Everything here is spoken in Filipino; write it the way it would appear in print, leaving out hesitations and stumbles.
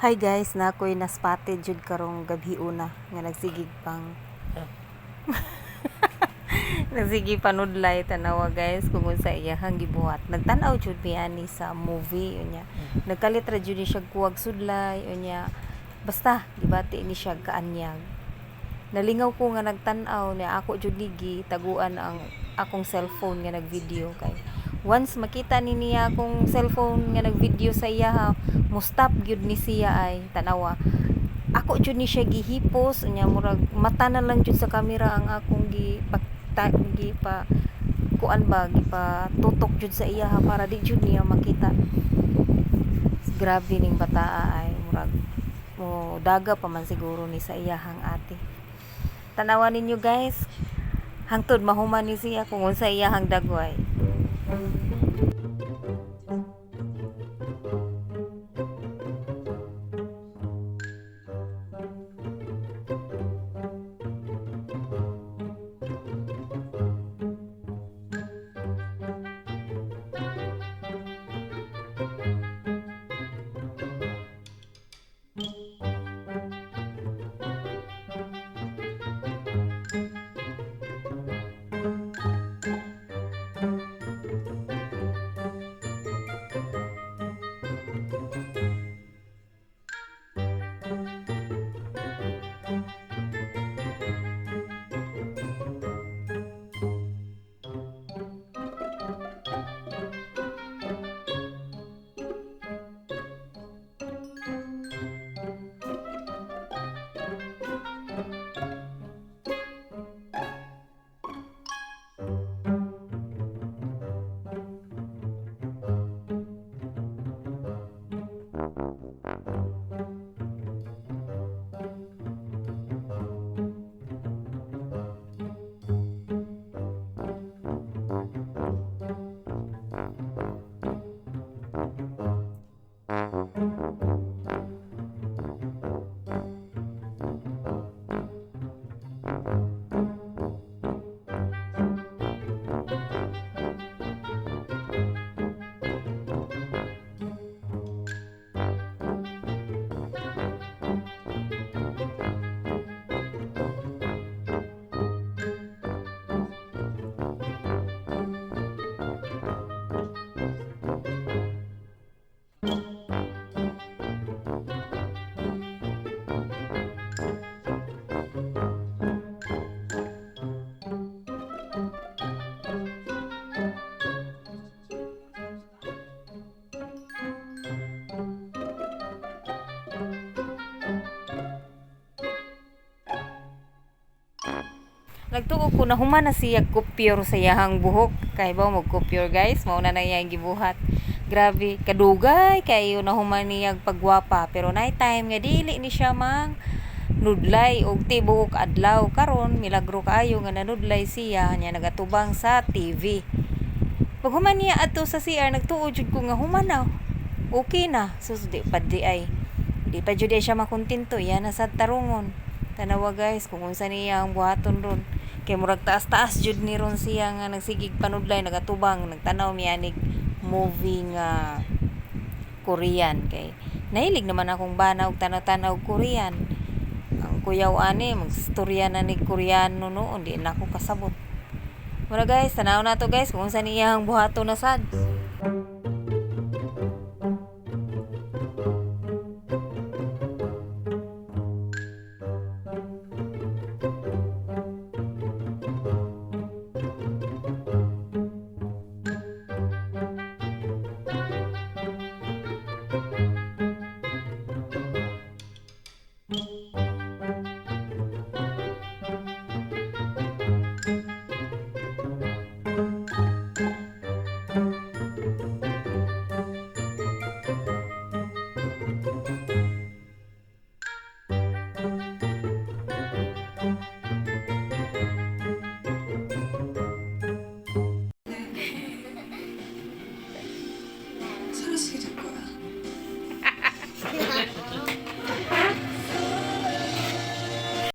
Hi guys, nakoy na spotted jud karong gabi una nga nagsigig pang nagsigig panudlay tanawa guys kung unsa iyahang gibuhat. Nagtan-aw jud mi ani sa movie unya. Nagkalit ra jud ni siya kuwag sudlay unya. Basta gibati ni siya kaanyag. Nalingaw ko nga nagtan-aw niya ako jud ligi taguan ang akong cellphone nga nagvideo kay once makita ni niya akong cellphone nga nagvideo sa iya mo stop gyud ni siya ay tanawa ako jud ni siya gihipos unya murag mata na lang jud sa camera ang akong gi pa kuan ba gipa tutok jud sa iya para di jud niya makita. Grabe ning bataa ay murag mo daga pa man siguro ni sa iyahang ate. Tanawan ninyo guys, hangtod mahuman ni siya kung unsa iyahang dagway. Nagtuo ko na human na siya kupyor sa iyahang buhok. Kay ba mo kupyor guys? Mauna na iyang gibuhat. Grabe, kadugay kayo na human niyang pagwapa. Pero night time nga dili ni siya mang nudlay og tibuok adlaw. Karon milagro kaayo nga nanudlay siya nya nagatubang sa TV. Pag human niya adto sa CR nagtuo jud ko nga human na. Okay na. Sus di pa di ay. Di pa jud siya makontento. Yan na sa tarungon. Tanawa guys kung unsa niya ang buhaton ron. Kay murag taas-taas jud ni ron siya nga nagsigig panudlay nagatubang nagtanaw miyanig movie nga Korean kay nahilig naman akong bana og tanaw-tanaw Korean. Ang kuyaw ani magstorya na ni Koreano noon di na ako kasabot. Mura guys tanaw na to guys kung unsa niya ang buhaton na sad.